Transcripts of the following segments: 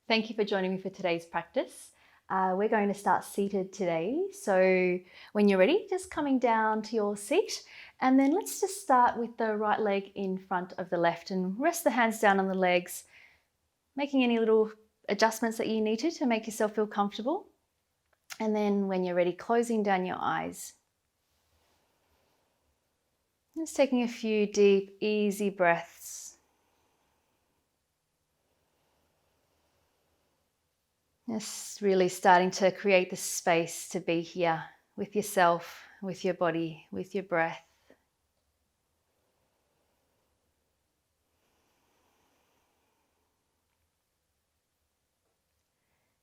Thank you for joining me for today's practice. We're going to start seated today. So when you're ready, just coming down to your seat, and then let's just start with the right leg in front of the left and rest the hands down on the legs, making any little adjustments that you need to make yourself feel comfortable. And then when you're ready, closing down your eyes. Just taking a few deep, easy breaths. Just really starting to create the space to be here with yourself, with your body, with your breath.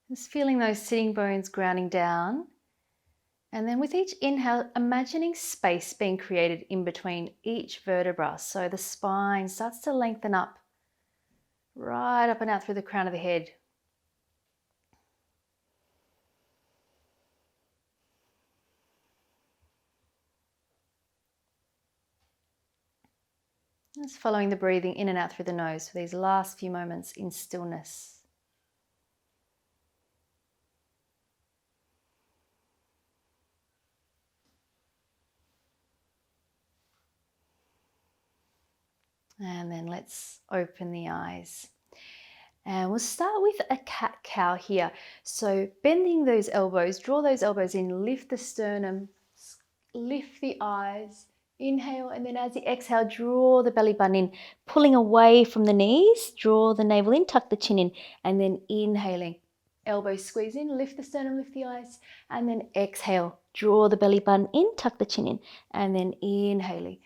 Just feeling those sitting bones grounding down. And then with each inhale, imagining space being created in between each vertebra. So the spine starts to lengthen up, right up and out through the crown of the head. Just following the breathing in and out through the nose for these last few moments in stillness. And then let's open the eyes. And we'll start with a cat-cow here. So bending those elbows, draw those elbows in, lift the sternum, lift the eyes. Inhale, and then as you exhale, draw the belly button in, pulling away from the knees, draw the navel in, tuck the chin in, and then inhaling. Elbows squeeze in, lift the sternum, lift the eyes, and then exhale. Draw the belly button in, tuck the chin in, and then inhaling.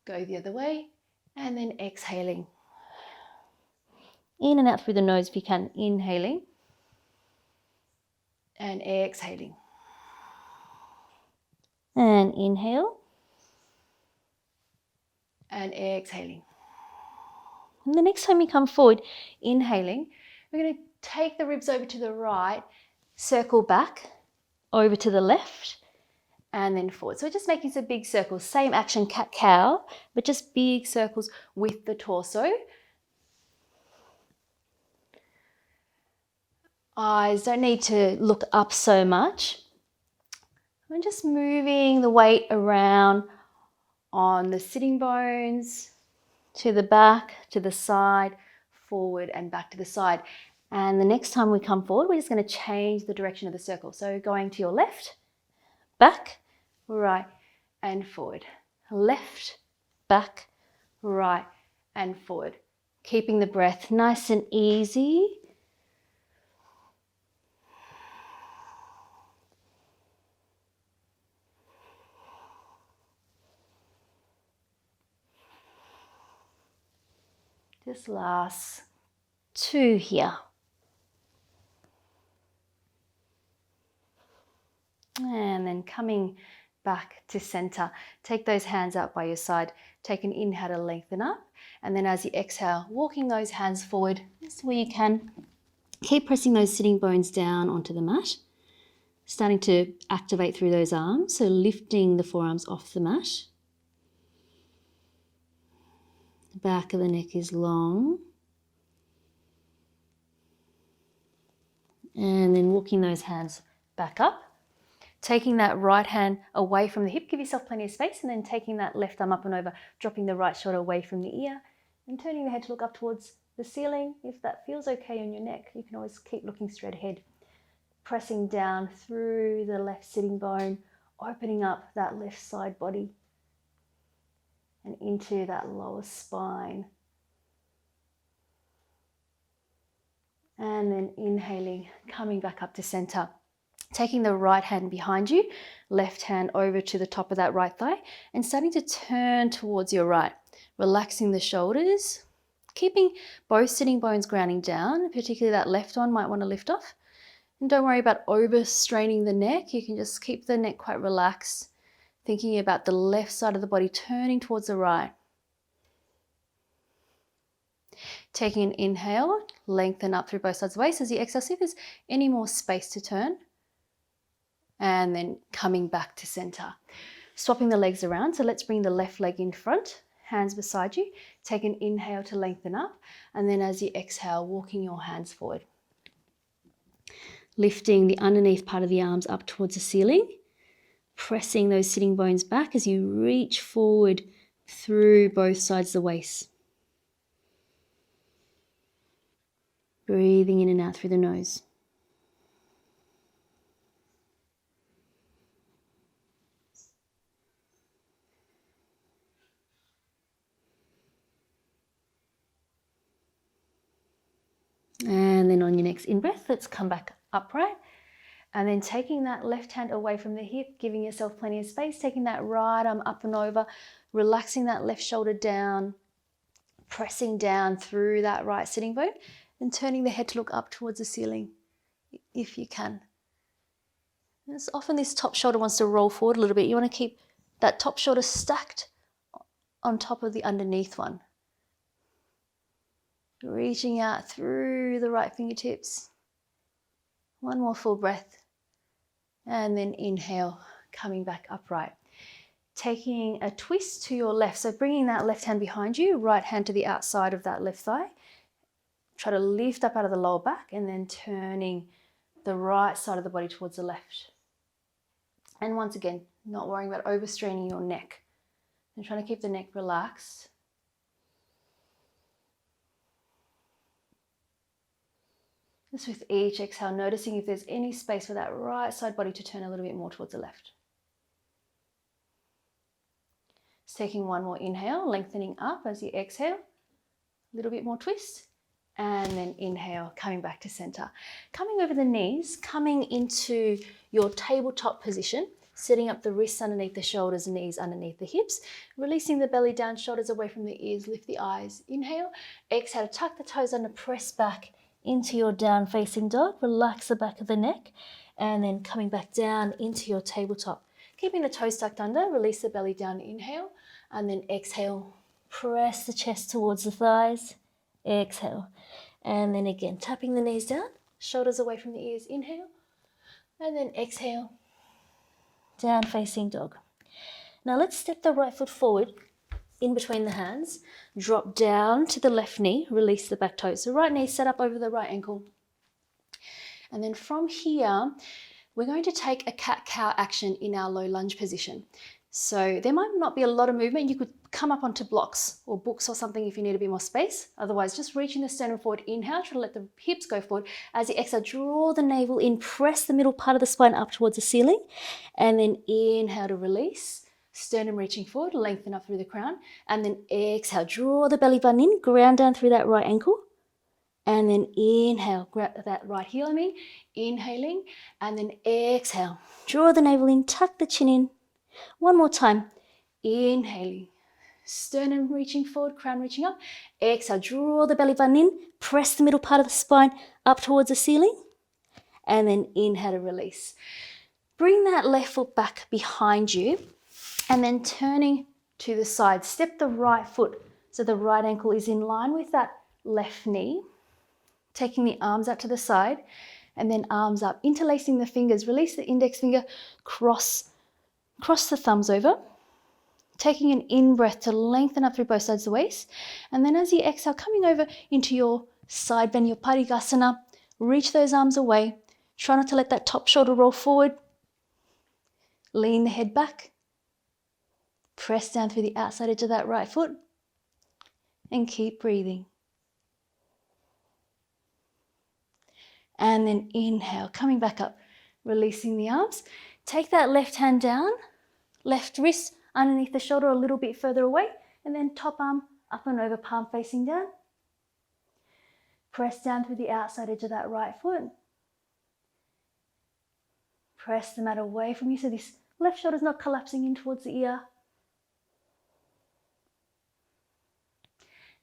Go the other way, and then exhaling. In and out through the nose if you can, inhaling, and exhaling. And inhale. And exhaling. And the next time you come forward, inhaling, we're going to take the ribs over to the right, circle back, over to the left, and then forward. So we're just making some big circles. Same action, cat-cow, but just big circles with the torso. Eyes don't need to look up so much. I'm just moving the weight around on the sitting bones, to the back, to the side, forward and back to the side. And the next time we come forward, we're just going to change the direction of the circle. So going to your left, back, right and forward. Left, back, right and forward. Keeping the breath nice and easy. Just last 2 here. And then coming back to center. Take those hands out by your side. Take an inhale to lengthen up. And then as you exhale, walking those hands forward just where you can. Keep pressing those sitting bones down onto the mat. Starting to activate through those arms. So lifting the forearms off the mat. The back of the neck is long. And then walking those hands back up. Taking that right hand away from the hip, give yourself plenty of space, and then taking that left arm up and over, dropping the right shoulder away from the ear, and turning the head to look up towards the ceiling. If that feels okay on your neck, you can always keep looking straight ahead. Pressing down through the left sitting bone, opening up that left side body, and into that lower spine. And then inhaling, coming back up to center. Taking the right hand behind you, left hand over to the top of that right thigh, and starting to turn towards your right. Relaxing the shoulders, keeping both sitting bones grounding down, particularly that left one might want to lift off. And don't worry about overstraining the neck. You can just keep the neck quite relaxed, thinking about the left side of the body turning towards the right. Taking an inhale, lengthen up through both sides of the waist. As you exhale, see if there's any more space to turn. And then coming back to center. Swapping the legs around. So let's bring the left leg in front, hands beside you. Take an inhale to lengthen up. And then as you exhale, walking your hands forward. lifting the underneath part of the arms up towards the ceiling, pressing those sitting bones back as you reach forward through both sides of the waist. Breathing in and out through the nose. And then on your next in-breath, let's come back upright. And then taking that left hand away from the hip, giving yourself plenty of space, taking that right arm up and over, relaxing that left shoulder down, pressing down through that right sitting bone, and turning the head to look up towards the ceiling if you can. And it's often this top shoulder wants to roll forward a little bit. You want to keep that top shoulder stacked on top of the underneath one. Reaching out through the right fingertips. One more full breath. And then inhale, coming back upright. Taking a twist to your left. So bringing that left hand behind you, right hand to the outside of that left thigh. Try to lift up out of the lower back and then turning the right side of the body towards the left. And once again, not worrying about overstraining your neck. And trying to keep the neck relaxed. Just with each exhale, noticing if there's any space for that right side body to turn a little bit more towards the left. Just taking one more inhale, lengthening up as you exhale. A little bit more twist. And then inhale, coming back to center. Coming over the knees, coming into your tabletop position, setting up the wrists underneath the shoulders, knees underneath the hips, releasing the belly down, shoulders away from the ears, lift the eyes. Inhale, exhale, tuck the toes under, press back into your down facing dog, relax the back of the neck, and then coming back down into your tabletop. Keeping the toes tucked under, release the belly down, inhale, and then exhale, press the chest towards the thighs, exhale, and then again, tapping the knees down, shoulders away from the ears, inhale, and then exhale, down facing dog. Now let's step the right foot forward, in between the hands, drop down to the left knee, release the back toes. So right knee set up over the right ankle. And then from here, we're going to take a cat-cow action in our low lunge position. So there might not be a lot of movement. You could come up onto blocks or books or something if you need a bit more space. Otherwise, just reaching the sternum forward, inhale, try to let the hips go forward. As you exhale, draw the navel in, press the middle part of the spine up towards the ceiling. And then inhale to release. Sternum reaching forward, lengthen up through the crown, and then exhale, draw the belly button in, ground down through that right ankle, and then inhale, grab that right heel, inhaling, and then exhale, draw the navel in, tuck the chin in. One more time, inhaling, sternum reaching forward, crown reaching up, exhale, draw the belly button in, press the middle part of the spine up towards the ceiling, and then inhale to release. Bring that left foot back behind you, and then turning to the side, step the right foot so the right ankle is in line with that left knee. Taking the arms out to the side and then arms up, interlacing the fingers, release the index finger, cross the thumbs over. Taking an in-breath to lengthen up through both sides of the waist. And then as you exhale, coming over into your side bend, your Parigasana, reach those arms away. Try not to let that top shoulder roll forward. Lean the head back. Press down through the outside edge of that right foot and keep breathing. And then inhale, coming back up, releasing the arms. Take that left hand down, left wrist underneath the shoulder a little bit further away, and then top arm up and over, palm facing down. Press down through the outside edge of that right foot. Press the mat away from you so this left shoulder is not collapsing in towards the ear.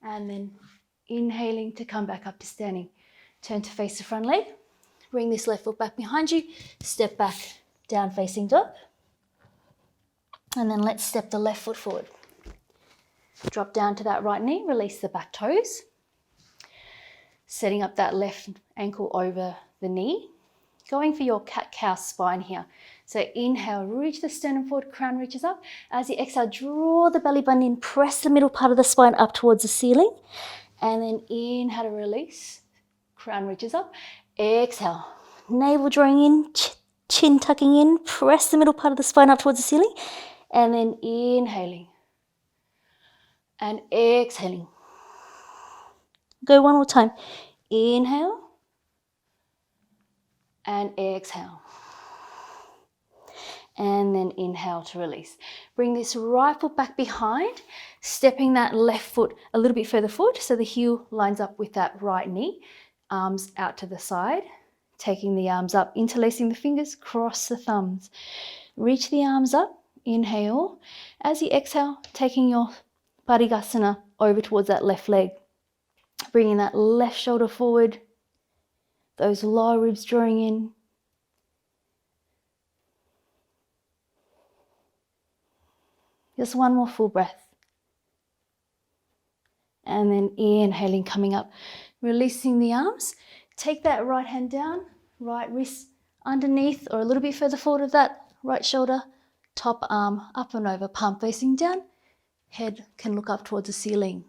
And then inhaling to come back up to standing. Turn to face the front leg. Bring this left foot back behind you. Step back, down facing dog. And then let's step the left foot forward. Drop down to that right knee. Release the back toes. Setting up that left ankle over the knee. Going for your cat-cow spine here. So inhale, reach the sternum forward, crown reaches up. As you exhale, draw the belly button in, press the middle part of the spine up towards the ceiling. And then inhale to release, crown reaches up. Exhale, navel drawing in, chin tucking in, press the middle part of the spine up towards the ceiling, and then inhaling and exhaling. Go one more time. Inhale and exhale. And then inhale to release. Bring this right foot back behind, stepping that left foot a little bit further forward so the heel lines up with that right knee. Arms out to the side, taking the arms up, interlacing the fingers, cross the thumbs. Reach the arms up, inhale. As you exhale, taking your Parigasana over towards that left leg. Bringing that left shoulder forward, those lower ribs drawing in. Just one more full breath. And then inhaling, coming up, releasing the arms. Take that right hand down, right wrist underneath or a little bit further forward of that right shoulder, top arm up and over, palm facing down. Head can look up towards the ceiling.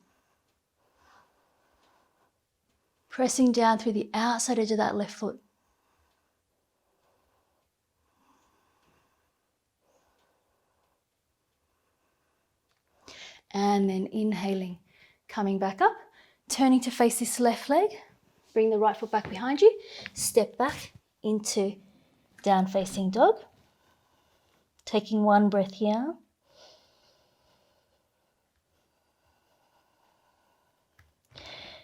Pressing down through the outside edge of that left foot. And then inhaling, coming back up, turning to face this left leg. Bring the right foot back behind you. Step back into down facing dog. Taking one breath here.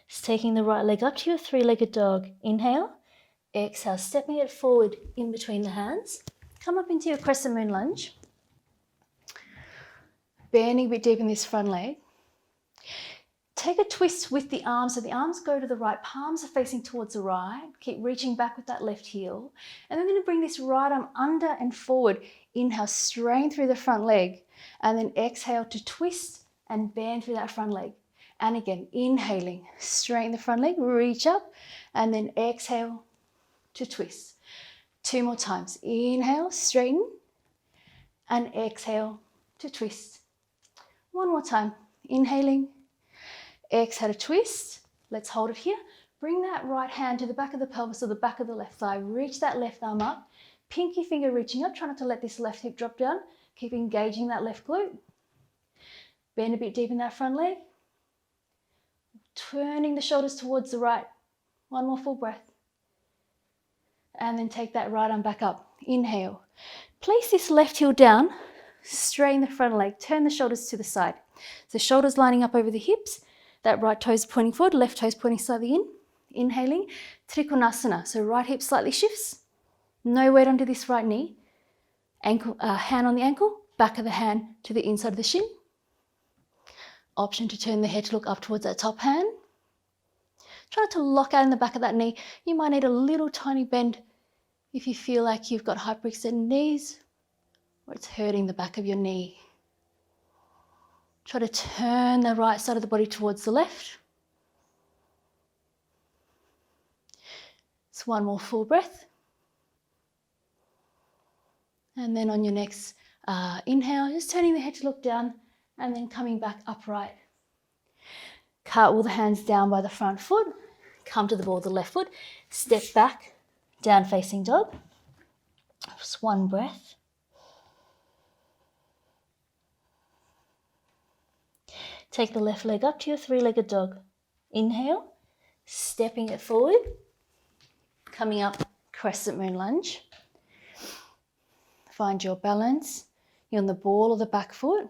Just taking the right leg up to your three-legged dog. Inhale. Exhale, stepping it forward in between the hands. Come up into your crescent moon lunge. Bending a bit deep in this front leg. Take a twist with the arms, so the arms go to the right, palms are facing towards the right. Keep reaching back with that left heel. And then we're going to bring this right arm under and forward. Inhale, strain through the front leg. And then exhale to twist and bend through that front leg. And again, inhaling, straighten the front leg, reach up. And then exhale to twist. Two more times. Inhale, straighten. And exhale to twist. One more time. Inhaling. Exhale to twist. Let's hold it here. Bring that right hand to the back of the pelvis or the back of the left thigh. Reach that left arm up. Pinky finger reaching up. Try not to let this left hip drop down. Keep engaging that left glute. Bend a bit deep in that front leg. Turning the shoulders towards the right. One more full breath. And then take that right arm back up. Inhale. Place this left heel down. Straighten the front leg. Turn the shoulders to the side. So shoulders lining up over the hips. That right toes pointing forward, left toes pointing slightly in. Inhaling, Trikonasana. So right hip slightly shifts. No weight onto this right knee. Ankle, hand on the ankle, back of the hand to the inside of the shin. Option to turn the head to look up towards that top hand. Try not to lock out in the back of that knee. You might need a little tiny bend if you feel like you've got hyperextended knees or it's hurting the back of your knee. Try to turn the right side of the body towards the left. It's one more full breath. And then on your next inhale, just turning the head to look down and then coming back upright. Cartwheel the hands down by the front foot. Come to the ball of the left foot. Step back, down facing dog. Just one breath. Take the left leg up to your three-legged dog. Inhale, stepping it forward. Coming up, crescent moon lunge. Find your balance. You're on the ball or the back foot.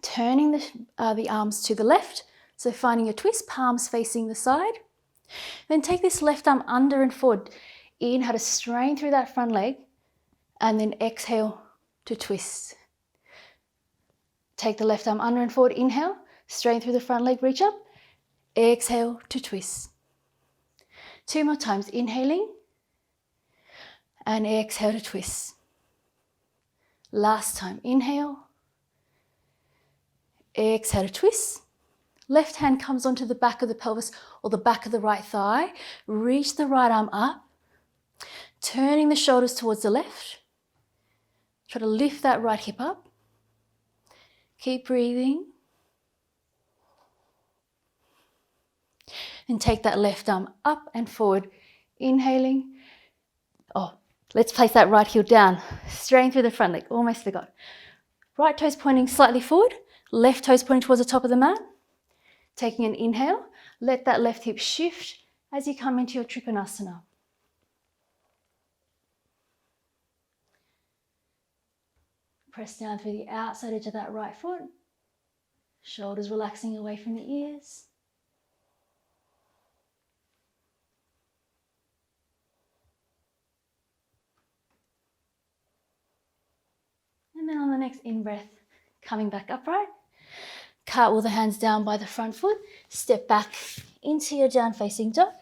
Turning the arms to the left. So finding a twist, palms facing the side. Then take this left arm under and forward. Inhale to strain through that front leg. And then exhale to twist. Take the left arm under and forward, inhale, straighten through the front leg, reach up, exhale to twist. Two more times, inhaling, and exhale to twist. Last time, inhale, exhale to twist. Left hand comes onto the back of the pelvis or the back of the right thigh. Reach the right arm up, turning the shoulders towards the left. Try to lift that right hip up. Keep breathing. And take that left arm up and forward. Inhaling. Oh, let's place that right heel down, straight through the front leg. Almost forgot. Right toes pointing slightly forward, left toes pointing towards the top of the mat. Taking an inhale, let that left hip shift as you come into your Trikonasana. Press down through the outside edge of that right foot. Shoulders relaxing away from the ears. And then on the next in-breath, coming back upright. Cartwheel the hands down by the front foot. Step back into your down-facing dog.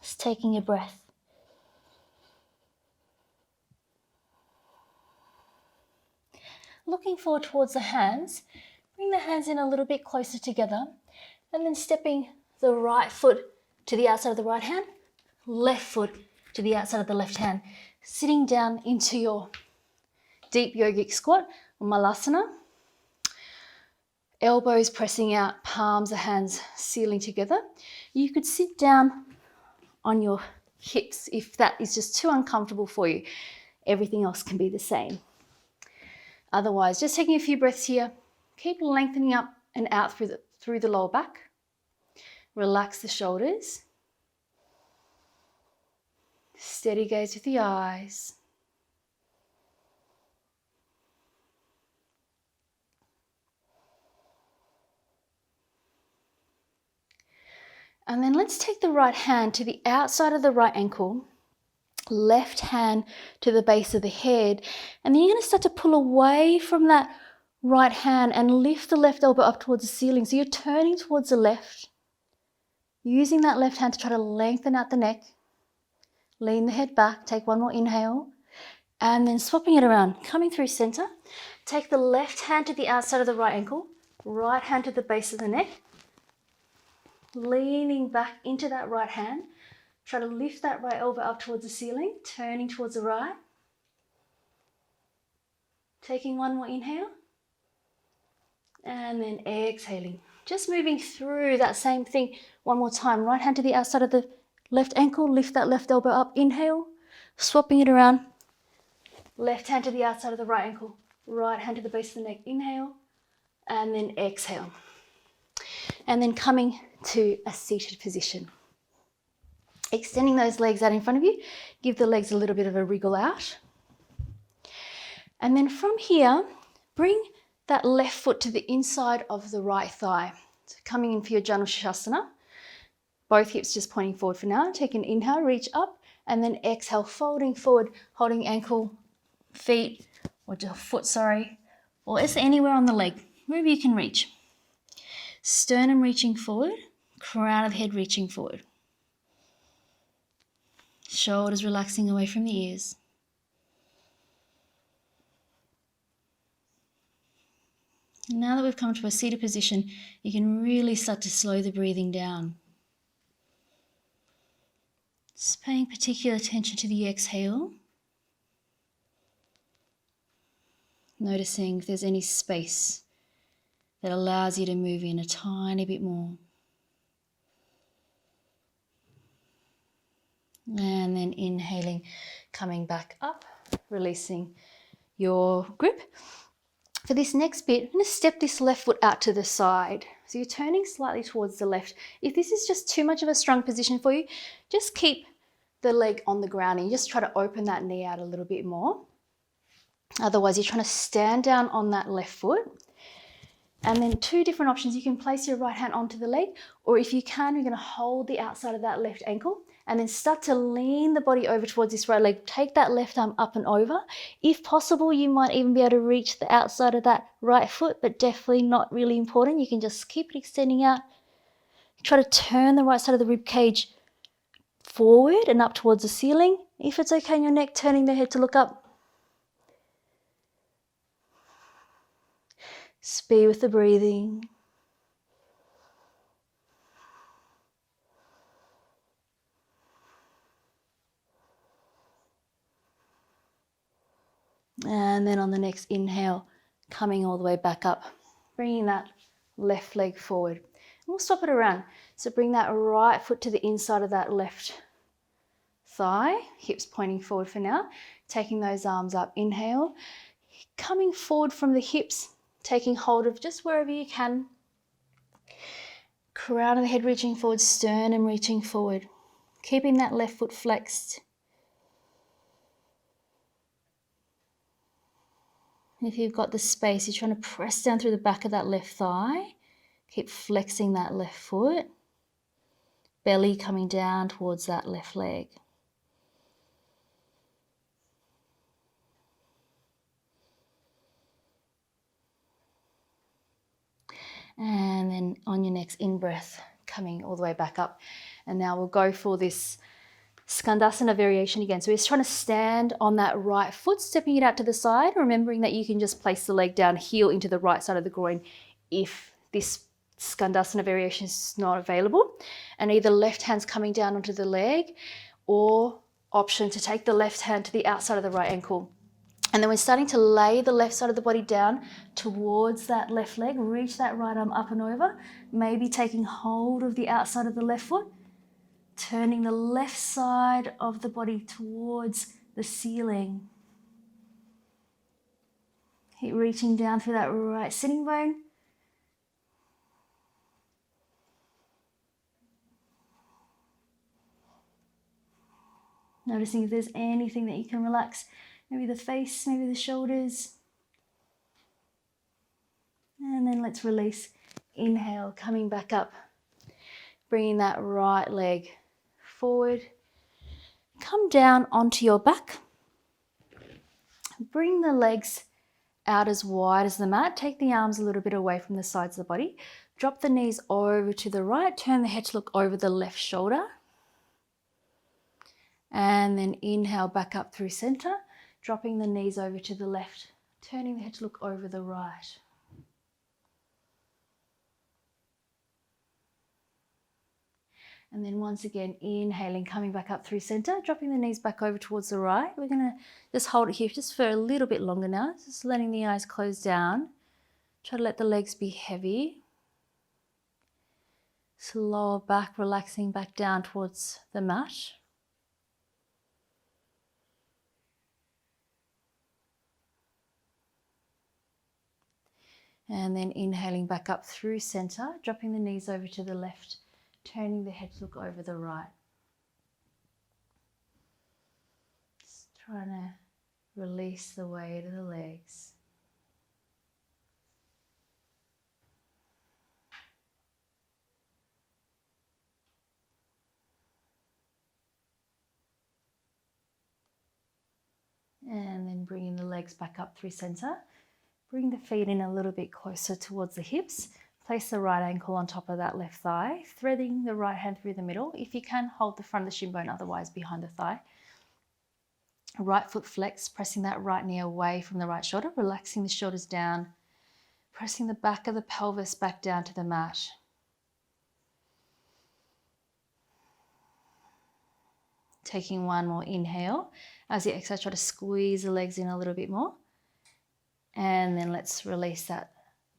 Just taking a breath. Looking forward towards the hands. Bring the hands in a little bit closer together. And then stepping the right foot to the outside of the right hand. Left foot to the outside of the left hand. Sitting down into your deep yogic squat or malasana. Elbows pressing out, palms of hands sealing together. You could sit down on your hips if that is just too uncomfortable for you. Everything else can be the same. Otherwise, just taking a few breaths here. Keep lengthening up and out through the lower back. Relax the shoulders. Steady gaze with the eyes. And then let's take the right hand to the outside of the right ankle, left hand to the base of the head, and then you're going to start to pull away from that right hand and lift the left elbow up towards the ceiling. So you're turning towards the left, using that left hand to try to lengthen out the neck, lean the head back, take one more inhale, and then swapping it around, coming through center. Take the left hand to the outside of the right ankle, right hand to the base of the neck, leaning back into that right hand. Try to lift that right elbow up towards the ceiling, turning towards the right. Taking one more inhale. And then exhaling. Just moving through that same thing one more time. Right hand to the outside of the left ankle, lift that left elbow up, inhale. Swapping it around. Left hand to the outside of the right ankle, right hand to the base of the neck, inhale. And then exhale. And then coming to a seated position. Extending those legs out in front of you. Give the legs a little bit of a wriggle out. And then from here, bring that left foot to the inside of the right thigh. So coming in for your Janushasana. Both hips just pointing forward for now. Take an inhale, reach up, and then exhale, folding forward, holding ankle, feet, or just foot, or it's anywhere on the leg, wherever you can reach. Sternum reaching forward, crown of head reaching forward. Shoulders relaxing away from the ears. And now that we've come to a seated position, you can really start to slow the breathing down. Just paying particular attention to the exhale. Noticing if there's any space that allows you to move in a tiny bit more. And then inhaling, coming back up, releasing your grip. For this next bit, I'm going to step this left foot out to the side. So you're turning slightly towards the left. If this is just too much of a strong position for you, just keep the leg on the ground and you just try to open that knee out a little bit more. Otherwise, you're trying to stand down on that left foot. And then two different options. You can place your right hand onto the leg, or if you can, you're going to hold the outside of that left ankle and then start to lean the body over towards this right leg. Take that left arm up and over. If possible, you might even be able to reach the outside of that right foot, but definitely not really important. You can just keep it extending out. Try to turn the right side of the rib cage forward and up towards the ceiling. If it's okay in your neck, turning the head to look up. Speed with the breathing. And then on the next inhale, coming all the way back up, bringing that left leg forward. And we'll swap it around. So bring that right foot to the inside of that left thigh, hips pointing forward for now. Taking those arms up, inhale, coming forward from the hips, taking hold of just wherever you can. Crown of the head reaching forward, sternum reaching forward. Keeping that left foot flexed. And if you've got the space, you're trying to press down through the back of that left thigh. Keep flexing that left foot. Belly coming down towards that left leg. And then on your next in-breath, coming all the way back up. And now we'll go for this Skandasana variation again. So we're just trying to stand on that right foot, stepping it out to the side, remembering that you can just place the leg down, heel into the right side of the groin if this Skandasana variation is not available. And either left hand's coming down onto the leg, or option to take the left hand to the outside of the right ankle. And then we're starting to lay the left side of the body down towards that left leg. Reach that right arm up and over, maybe taking hold of the outside of the left foot, turning the left side of the body towards the ceiling. Keep reaching down through that right sitting bone. Noticing if there's anything that you can relax. Maybe the face, maybe the shoulders. And then let's release. Inhale, coming back up. Bringing that right leg forward. Come down onto your back. Bring the legs out as wide as the mat. Take the arms a little bit away from the sides of the body. Drop the knees over to the right. Turn the head to look over the left shoulder. And then inhale back up through center. Dropping the knees over to the left. Turning the head to look over the right. And then once again, inhaling, coming back up through center, dropping the knees back over towards the right. We're going to just hold it here just for a little bit longer now. Just letting the eyes close down. Try to let the legs be heavy. So lower back, relaxing back down towards the mat. And then inhaling back up through center, dropping the knees over to the left. Turning the head to look over the right. Just trying to release the weight of the legs. And then bringing the legs back up through center. Bring the feet in a little bit closer towards the hips. Place the right ankle on top of that left thigh, threading the right hand through the middle. If you can, hold the front of the shin bone, otherwise behind the thigh. Right foot flex, pressing that right knee away from the right shoulder, relaxing the shoulders down, pressing the back of the pelvis back down to the mat. Taking one more inhale. As you exhale, try to squeeze the legs in a little bit more. And then let's release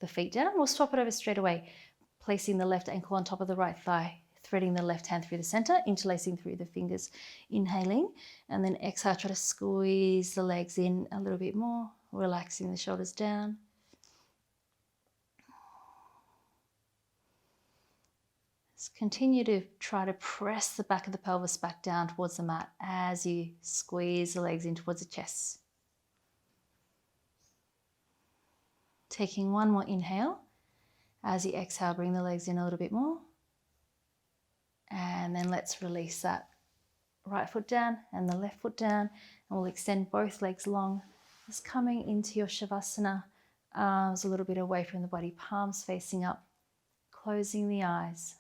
the feet down. We'll swap it over straight away, placing the left ankle on top of the right thigh, threading the left hand through the center, interlacing through the fingers, inhaling, and then exhale, try to squeeze the legs in a little bit more, relaxing the shoulders down. Just continue to try to press the back of the pelvis back down towards the mat as you squeeze the legs in towards the chest. Taking one more inhale. As you exhale, bring the legs in a little bit more. And then let's release that right foot down and the left foot down. And we'll extend both legs long. Just coming into your Shavasana. Arms a little bit away from the body, palms facing up. Closing the eyes.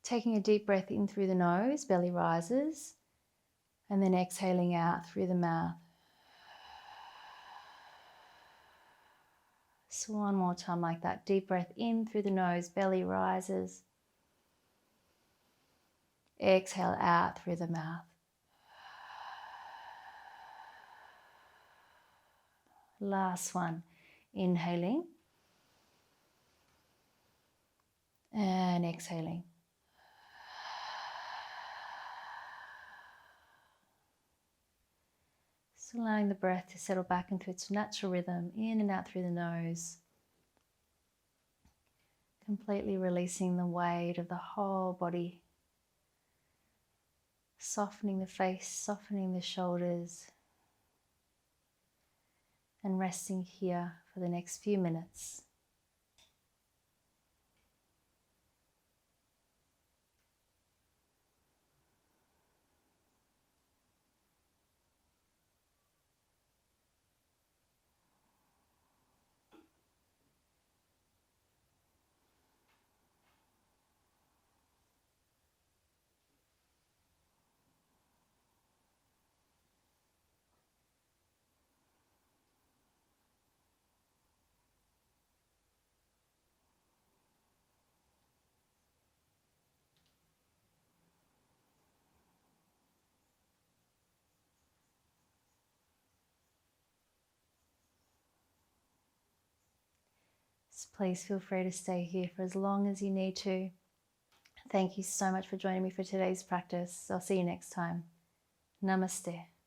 Taking a deep breath in through the nose, belly rises. And then exhaling out through the mouth. So one more time like that. Deep breath in through the nose, belly rises. Exhale out through the mouth. Last one. Inhaling and exhaling. Just allowing the breath to settle back into its natural rhythm, in and out through the nose. Completely releasing the weight of the whole body. Softening the face, softening the shoulders. And resting here for the next few minutes. So please feel free to stay here for as long as you need to. Thank you so much for joining me for today's practice. I'll see you next time. Namaste.